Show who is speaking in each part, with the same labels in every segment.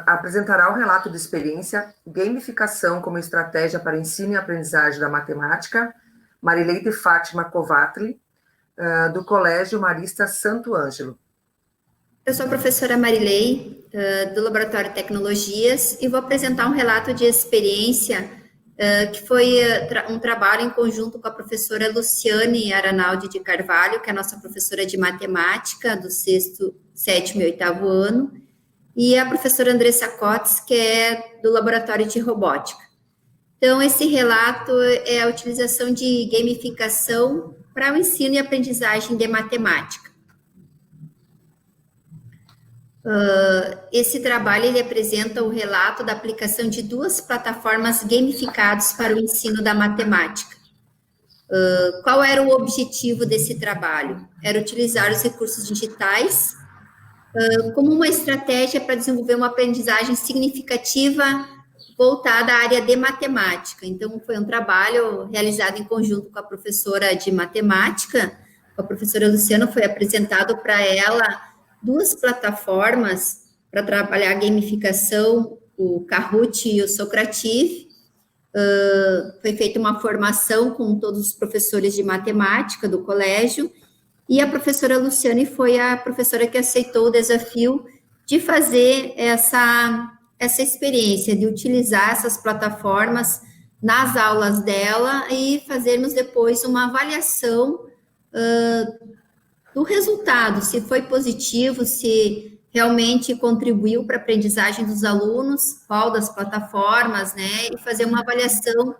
Speaker 1: apresentará o relato de experiência, gamificação como estratégia para o ensino e aprendizagem da matemática, Marileide Fátima Covatli, do Colégio Marista Santo Ângelo.
Speaker 2: Eu sou a professora Marilei, do Laboratório de Tecnologias, e vou apresentar um relato de experiência que foi um trabalho em conjunto com a professora Luciane Aranaldi de Carvalho, que é a nossa professora de matemática do 6º, 7º e 8º ano, e a professora Andressa Cotes, que é do Laboratório de Robótica. Então, esse relato é a utilização de gamificação para o ensino e aprendizagem de matemática. Esse trabalho ele apresenta o relato da aplicação de 2 plataformas gamificadas para o ensino da matemática. Qual era o objetivo desse trabalho? Era utilizar os recursos digitais como uma estratégia para desenvolver uma aprendizagem significativa voltada à área de matemática. Então, foi um trabalho realizado em conjunto com a professora de matemática, com a professora Luciana, foi apresentado para ela 2 plataformas para trabalhar a gamificação, o Kahoot e o Socrative. Foi feita uma formação com todos os professores de matemática do colégio, e a professora Luciane foi a professora que aceitou o desafio de fazer essa experiência, de utilizar essas plataformas nas aulas dela e fazermos depois uma avaliação do resultado, se foi positivo, se realmente contribuiu para a aprendizagem dos alunos, qual das plataformas, né, e fazer uma avaliação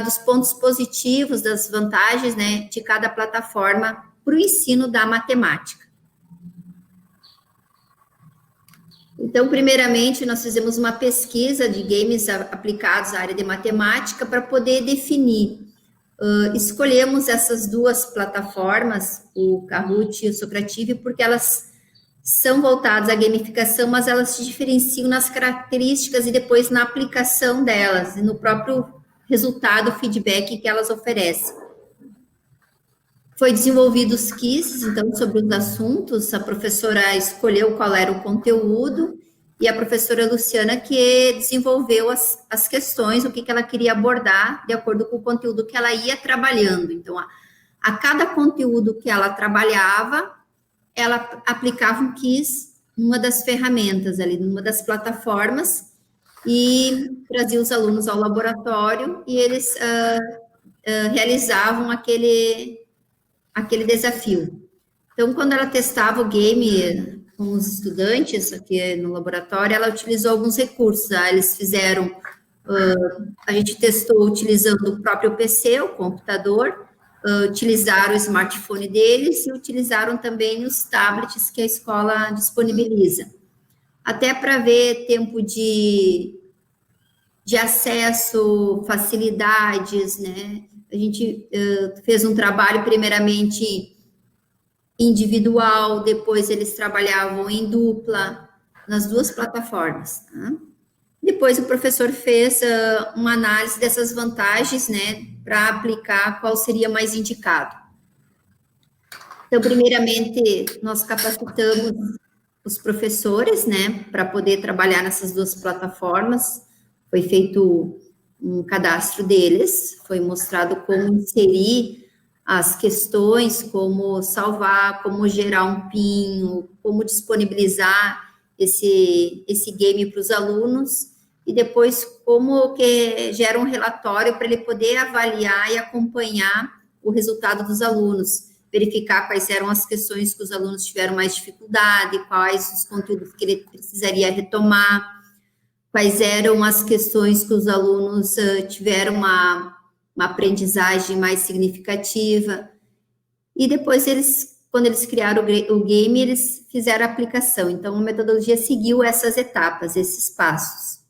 Speaker 2: dos pontos positivos, das vantagens, né, de cada plataforma para o ensino da matemática. Então, primeiramente, nós fizemos uma pesquisa de games aplicados à área de matemática para poder definir. Escolhemos essas 2 plataformas, o Kahoot e o Socrative, porque elas são voltadas à gamificação, mas elas se diferenciam nas características e depois na aplicação delas, e no próprio resultado, feedback que elas oferecem. Foi desenvolvidos quizzes, então, sobre os assuntos, a professora escolheu qual era o conteúdo, e a professora Luciana que desenvolveu as questões, o que ela queria abordar, de acordo com o conteúdo que ela ia trabalhando. Então, a cada conteúdo que ela trabalhava, ela aplicava um quiz numa das ferramentas ali, numa das plataformas, e trazia os alunos ao laboratório, e eles realizavam aquele desafio. Então, quando ela testava o game com os estudantes aqui no laboratório, ela utilizou alguns recursos. Eles fizeram, a gente testou utilizando o próprio PC, o computador, utilizaram o smartphone deles e utilizaram também os tablets que a escola disponibiliza. Até para ver tempo de acesso, facilidades, né? A gente fez um trabalho primeiramente individual, depois eles trabalhavam em dupla, nas 2 plataformas. Tá? Depois o professor fez uma análise dessas vantagens, né, para aplicar qual seria mais indicado. Então, primeiramente, nós capacitamos os professores, né, para poder trabalhar nessas 2 plataformas. Foi feito um cadastro deles, foi mostrado como inserir as questões, como salvar, como gerar um PIN, como disponibilizar esse game para os alunos, e depois como que gera um relatório para ele poder avaliar e acompanhar o resultado dos alunos, verificar quais eram as questões que os alunos tiveram mais dificuldade, quais os conteúdos que ele precisaria retomar, quais eram as questões que os alunos tiveram uma aprendizagem mais significativa, e depois quando eles criaram o game, eles fizeram a aplicação. Então, a metodologia seguiu essas etapas, esses passos.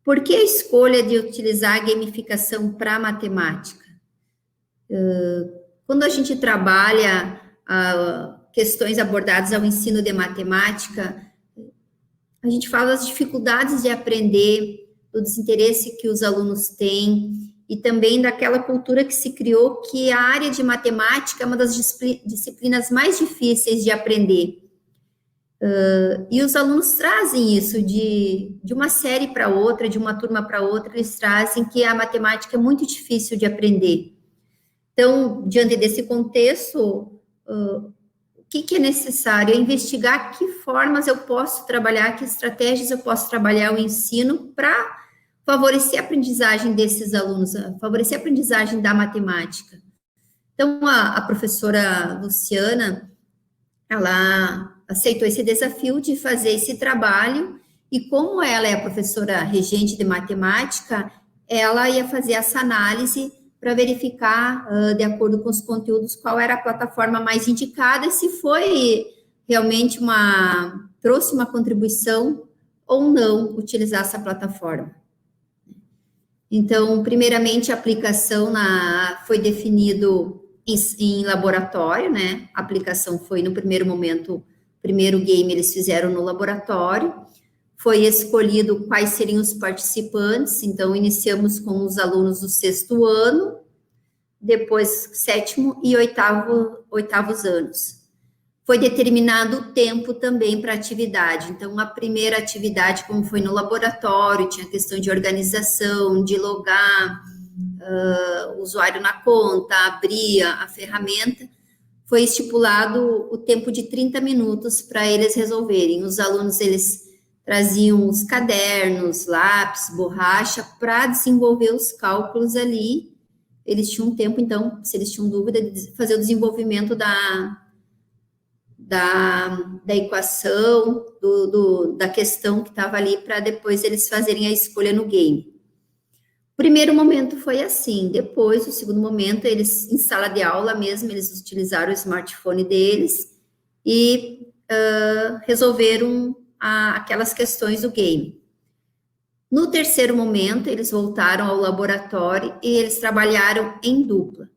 Speaker 2: Por que a escolha de utilizar a gamificação para a matemática? Quando a gente trabalha questões abordadas ao ensino de matemática, a gente fala das dificuldades de aprender, do desinteresse que os alunos têm, e também daquela cultura que se criou que a área de matemática é uma das disciplinas mais difíceis de aprender. E os alunos trazem isso de uma série para outra, de uma turma para outra, eles trazem que a matemática é muito difícil de aprender. Então, diante desse contexto, o que é necessário? É investigar que formas eu posso trabalhar, que estratégias eu posso trabalhar o ensino para favorecer a aprendizagem desses alunos, favorecer a aprendizagem da matemática. Então, a professora Luciana, ela aceitou esse desafio de fazer esse trabalho, e como ela é a professora regente de matemática, ela ia fazer essa análise para verificar, de acordo com os conteúdos, qual era a plataforma mais indicada, e se foi realmente trouxe uma contribuição ou não utilizar essa plataforma. Então, primeiramente, a aplicação foi definido em laboratório, né? A aplicação foi, no primeiro momento, o primeiro game eles fizeram no laboratório, foi escolhido quais seriam os participantes, então iniciamos com os alunos do 6º ano, depois 7º e 8º anos. Foi determinado o tempo também para a atividade, então a primeira atividade, como foi no laboratório, tinha questão de organização, de logar o usuário na conta, abria a ferramenta, foi estipulado o tempo de 30 minutos para eles resolverem. Os alunos, eles traziam os cadernos, lápis, borracha, para desenvolver os cálculos ali. Eles tinham um tempo, então, se eles tinham dúvida, de fazer o desenvolvimento da equação, da questão que estava ali, para depois eles fazerem a escolha no game. O primeiro momento foi assim, depois, o segundo momento, eles, em sala de aula mesmo, eles utilizaram o smartphone deles e resolveram aquelas questões do game. No terceiro momento, eles voltaram ao laboratório e eles trabalharam em dupla.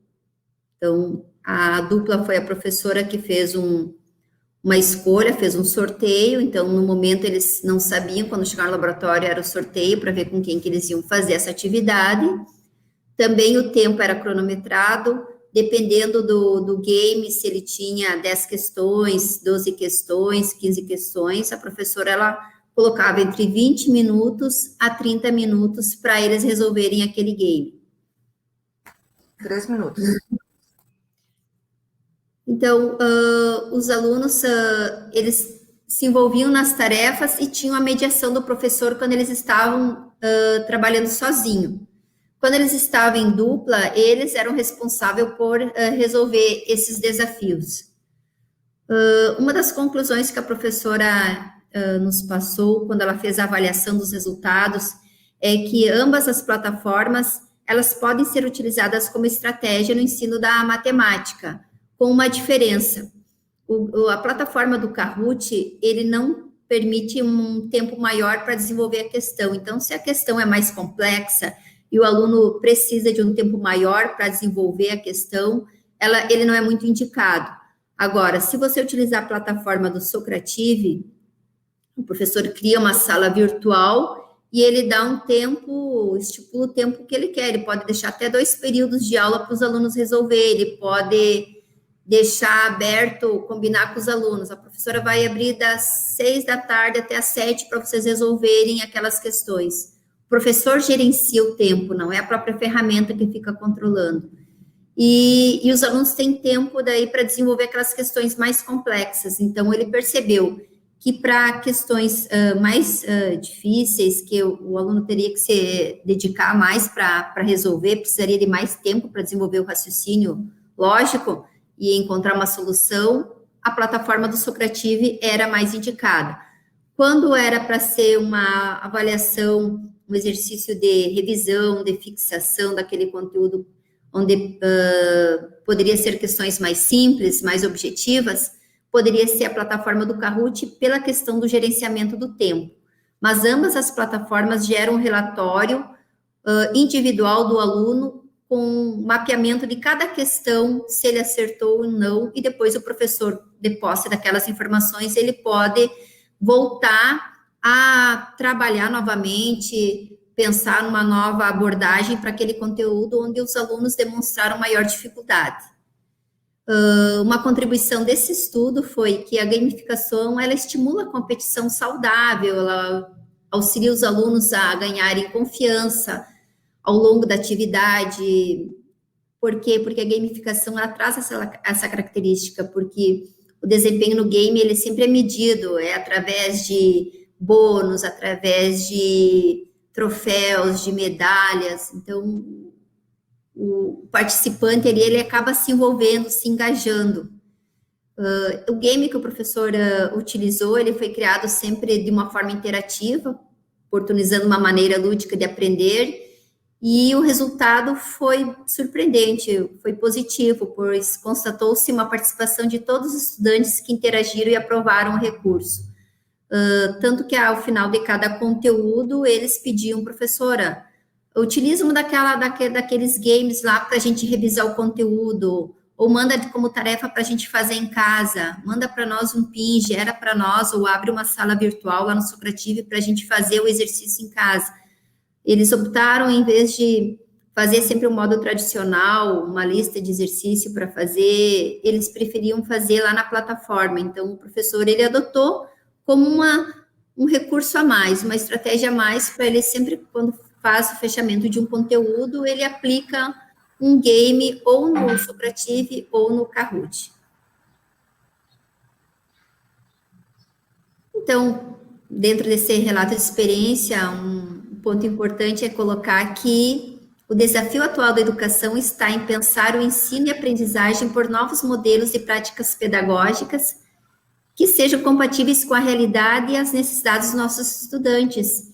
Speaker 2: Então, a dupla foi a professora que fez uma escolha, fez um sorteio, então, no momento, eles não sabiam, quando chegaram no laboratório, era o sorteio, para ver com quem que eles iam fazer essa atividade. Também o tempo era cronometrado, dependendo do game, se ele tinha 10 questões, 12 questões, 15 questões, a professora, ela colocava entre 20 minutos a 30 minutos para eles resolverem aquele game.
Speaker 1: 3 minutos.
Speaker 2: Então, os alunos, eles se envolviam nas tarefas e tinham a mediação do professor quando eles estavam trabalhando sozinho. Quando eles estavam em dupla, eles eram responsáveis por resolver esses desafios. Uma das conclusões que a professora nos passou, quando ela fez a avaliação dos resultados, é que ambas as plataformas, elas podem ser utilizadas como estratégia no ensino da matemática, com uma diferença. A plataforma do Kahoot, ele não permite um tempo maior para desenvolver a questão. Então, se a questão é mais complexa e o aluno precisa de um tempo maior para desenvolver a questão, ele não é muito indicado. Agora, se você utilizar a plataforma do Socrative, o professor cria uma sala virtual e ele dá um tempo, estipula o tempo que ele quer. Ele pode deixar até 2 períodos de aula para os alunos resolver, ele pode deixar aberto, combinar com os alunos. A professora vai abrir das 6 da tarde até as 7 para vocês resolverem aquelas questões. O professor gerencia o tempo, não é a própria ferramenta que fica controlando. E os alunos têm tempo daí para desenvolver aquelas questões mais complexas. Então, ele percebeu que para questões mais difíceis, que o aluno teria que se dedicar mais para resolver, precisaria de mais tempo para desenvolver o raciocínio lógico e encontrar uma solução, a plataforma do Socrative era mais indicada. Quando era para ser uma avaliação, um exercício de revisão, de fixação daquele conteúdo, onde poderia ser questões mais simples, mais objetivas, poderia ser a plataforma do Kahoot pela questão do gerenciamento do tempo. Mas ambas as plataformas geram um relatório individual do aluno com mapeamento de cada questão, se ele acertou ou não, e depois o professor, de posse daquelas informações, ele pode voltar a trabalhar novamente, pensar numa nova abordagem para aquele conteúdo onde os alunos demonstraram maior dificuldade. Uma contribuição desse estudo foi que a gamificação, ela estimula a competição saudável, ela auxilia os alunos a ganharem confiança ao longo da atividade. Por quê? Porque a gamificação, ela traz essa característica, porque o desempenho no game, ele sempre é medido, é através de bônus, através de troféus, de medalhas. Então, o participante ali, ele acaba se envolvendo, se engajando. O game que o professor utilizou, ele foi criado sempre de uma forma interativa, oportunizando uma maneira lúdica de aprender, e o resultado foi surpreendente, foi positivo, pois constatou-se uma participação de todos os estudantes que interagiram e aprovaram o recurso. Tanto que ao final de cada conteúdo, eles pediam, professora, utiliza daqueles games lá para a gente revisar o conteúdo, ou manda como tarefa para a gente fazer em casa, manda para nós um PIN, gera para nós, ou abre uma sala virtual lá no Socrative para a gente fazer o exercício em casa. Eles optaram, em vez de fazer sempre um modo tradicional, uma lista de exercício para fazer, eles preferiam fazer lá na plataforma. Então, o professor, ele adotou como um recurso a mais, uma estratégia a mais para ele sempre, quando faz o fechamento de um conteúdo, ele aplica um game ou no Socrative ou no Kahoot. Então, dentro desse relato de experiência, um ponto importante é colocar que o desafio atual da educação está em pensar o ensino e aprendizagem por novos modelos e práticas pedagógicas que sejam compatíveis com a realidade e as necessidades dos nossos estudantes.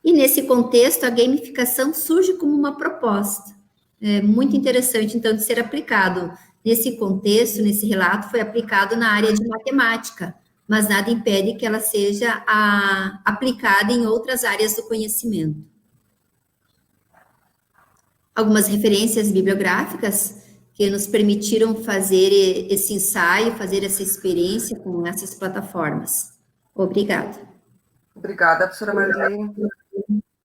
Speaker 2: E nesse contexto, a gamificação surge como uma proposta. É muito interessante, então, de ser aplicado. Nesse contexto, nesse relato, foi aplicado na área de matemática, mas nada impede que ela seja aplicada em outras áreas do conhecimento. Algumas referências bibliográficas que nos permitiram fazer esse ensaio, fazer essa experiência com essas plataformas. Obrigada.
Speaker 1: Obrigada, professora Marlene.